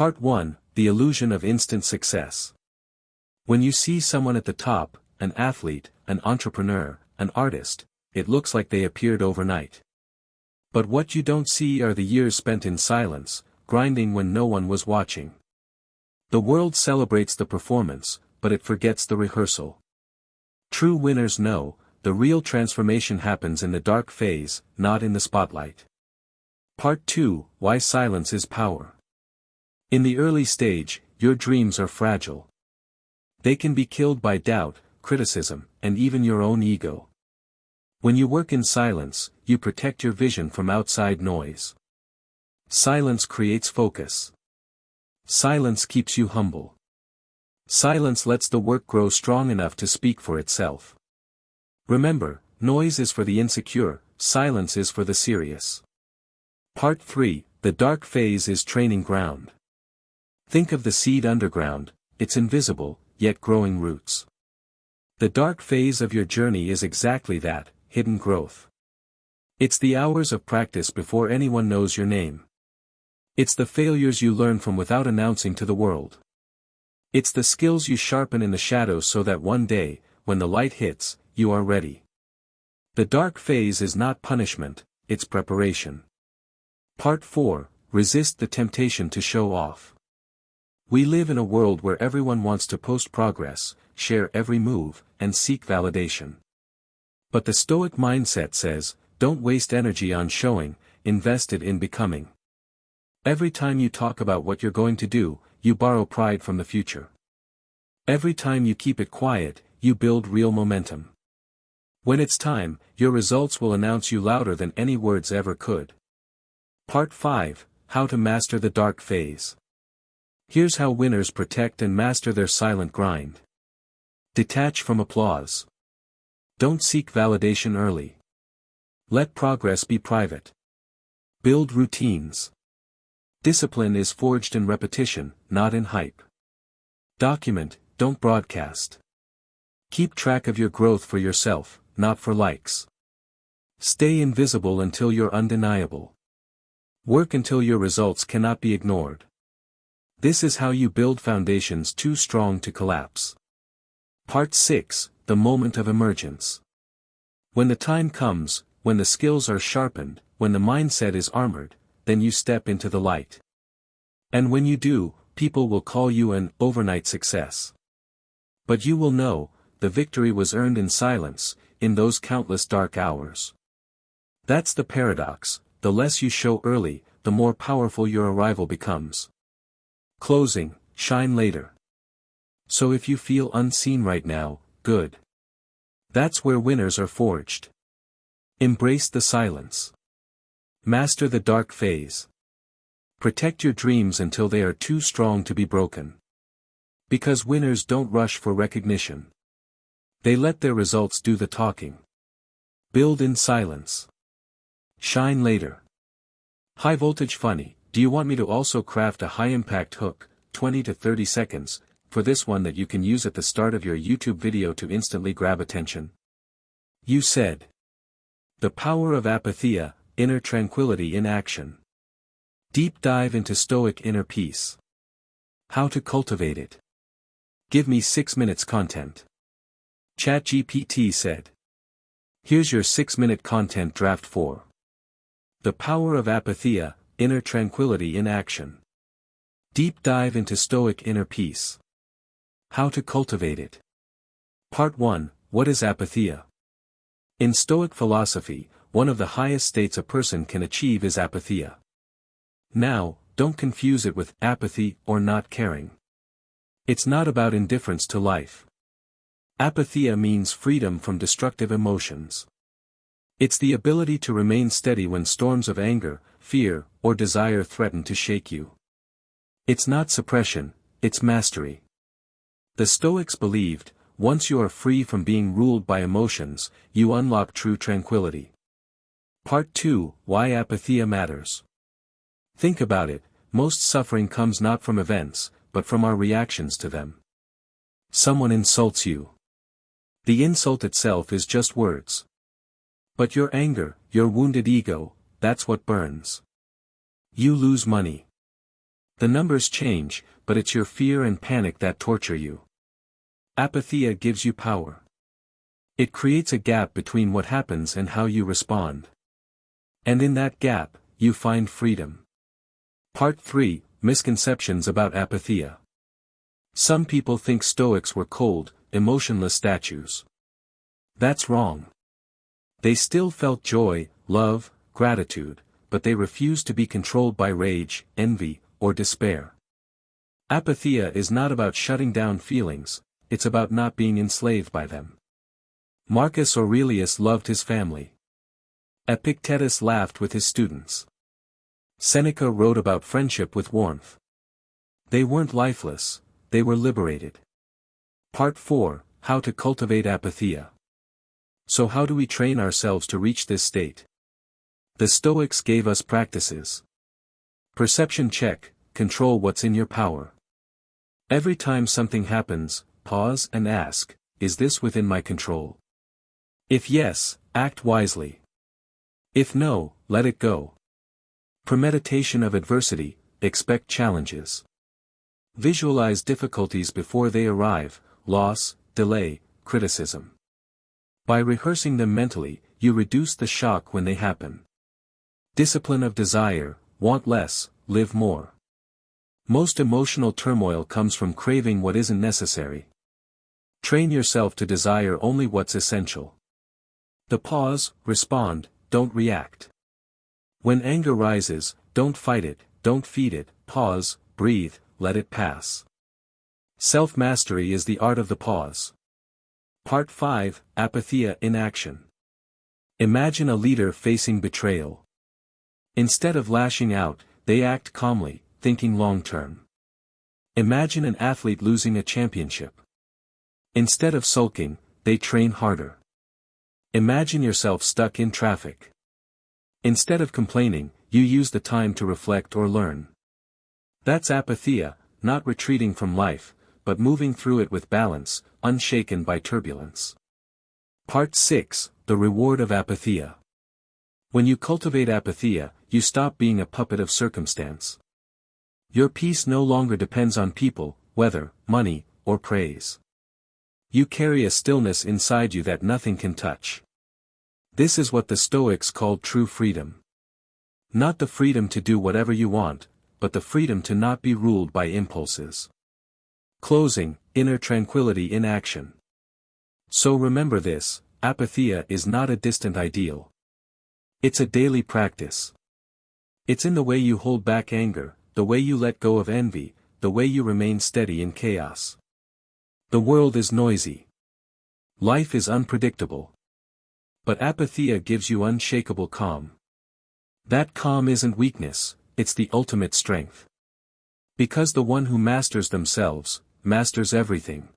Part 1, The Illusion of Instant Success. When you see someone at the top, an athlete, an entrepreneur, an artist, it looks like they appeared overnight. But what you don't see are the years spent in silence, grinding when no one was watching. The world celebrates the performance, but it forgets the rehearsal. True winners know, the real transformation happens in the dark phase, not in the spotlight. Part 2, Why Silence is Power. In the early stage, your dreams are fragile. They can be killed by doubt, criticism, and even your own ego. When you work in silence, you protect your vision from outside noise. Silence creates focus. Silence keeps you humble. Silence lets the work grow strong enough to speak for itself. Remember, noise is for the insecure, silence is for the serious. Part 3, The Dark Phase is Training Ground. Think of the seed underground, it's invisible, yet growing roots. The dark phase of your journey is exactly that, hidden growth. It's the hours of practice before anyone knows your name. It's the failures you learn from without announcing to the world. It's the skills you sharpen in the shadows so that one day, when the light hits, you are ready. The dark phase is not punishment, it's preparation. Part 4, Resist the Temptation to Show Off. We live in a world where everyone wants to post progress, share every move, and seek validation. But the Stoic mindset says, don't waste energy on showing, invest it in becoming. Every time you talk about what you're going to do, you borrow pride from the future. Every time you keep it quiet, you build real momentum. When it's time, your results will announce you louder than any words ever could. Part 5, How to Master the Dark Phase. Here's how winners protect and master their silent grind. Detach from applause. Don't seek validation early. Let progress be private. Build routines. Discipline is forged in repetition, not in hype. Document, don't broadcast. Keep track of your growth for yourself, not for likes. Stay invisible until you're undeniable. Work until your results cannot be ignored. This is how you build foundations too strong to collapse. Part 6, The Moment of Emergence. When the time comes, when the skills are sharpened, when the mindset is armored, then you step into the light. And when you do, people will call you an overnight success. But you will know, the victory was earned in silence, in those countless dark hours. That's the paradox, the less you show early, the more powerful your arrival becomes. Closing, shine later. So if you feel unseen right now, good. That's where winners are forged. Embrace the silence. Master the dark phase. Protect your dreams until they are too strong to be broken. Because winners don't rush for recognition. They let their results do the talking. Build in silence. Shine later. High voltage funny. Do you want me to also craft a high-impact hook, 20 to 30 seconds, for this one that you can use at the start of your YouTube video to instantly grab attention? You said. The Power of Apatheia, Inner Tranquility in Action. Deep dive into Stoic inner peace. How to cultivate it. Give me 6 minutes content. ChatGPT said. Here's your 6-minute content draft for The Power of Apatheia, Inner Tranquility in Action. Deep dive into Stoic inner peace. How to cultivate it. Part 1, What is Apatheia? In Stoic philosophy, one of the highest states a person can achieve is apatheia. Now, don't confuse it with apathy or not caring. It's not about indifference to life. Apatheia means freedom from destructive emotions. It's the ability to remain steady when storms of anger, fear, or desire threaten to shake you. It's not suppression, it's mastery. The Stoics believed, once you are free from being ruled by emotions, you unlock true tranquility. Part 2, Why Apatheia Matters. Think about it, most suffering comes not from events, but from our reactions to them. Someone insults you. The insult itself is just words. But your anger, your wounded ego, that's what burns. You lose money. The numbers change, but it's your fear and panic that torture you. Apatheia gives you power. It creates a gap between what happens and how you respond. And in that gap, you find freedom. Part 3, Misconceptions about Apatheia. Some people think Stoics were cold, emotionless statues. That's wrong. They still felt joy, love, gratitude, but they refused to be controlled by rage, envy, or despair. Apatheia is not about shutting down feelings, it's about not being enslaved by them. Marcus Aurelius loved his family. Epictetus laughed with his students. Seneca wrote about friendship with warmth. They weren't lifeless, they were liberated. Part 4, How to cultivate Apatheia. So how do we train ourselves to reach this state? The Stoics gave us practices. Perception check, control what's in your power. Every time something happens, pause and ask, is this within my control? If yes, act wisely. If no, let it go. Premeditation of adversity, expect challenges. Visualize difficulties before they arrive, loss, delay, criticism. By rehearsing them mentally, you reduce the shock when they happen. Discipline of desire, want less, live more. Most emotional turmoil comes from craving what isn't necessary. Train yourself to desire only what's essential. The pause, respond, don't react. When anger rises, don't fight it, don't feed it, pause, breathe, let it pass. Self-mastery is the art of the pause. Part 5, Apatheia in action. Imagine a leader facing betrayal. Instead of lashing out, they act calmly, thinking long-term. Imagine an athlete losing a championship. Instead of sulking, they train harder. Imagine yourself stuck in traffic. Instead of complaining, you use the time to reflect or learn. That's apatheia, not retreating from life, but moving through it with balance, unshaken by turbulence. Part 6, The Reward of Apatheia. When you cultivate apatheia, you stop being a puppet of circumstance. Your peace no longer depends on people, weather, money, or praise. You carry a stillness inside you that nothing can touch. This is what the Stoics called true freedom. Not the freedom to do whatever you want, but the freedom to not be ruled by impulses. Closing, inner tranquility in action. So remember this, apatheia is not a distant ideal. It's a daily practice. It's in the way you hold back anger, the way you let go of envy, the way you remain steady in chaos. The world is noisy. Life is unpredictable. But apatheia gives you unshakable calm. That calm isn't weakness, it's the ultimate strength. Because the one who masters themselves, masters everything.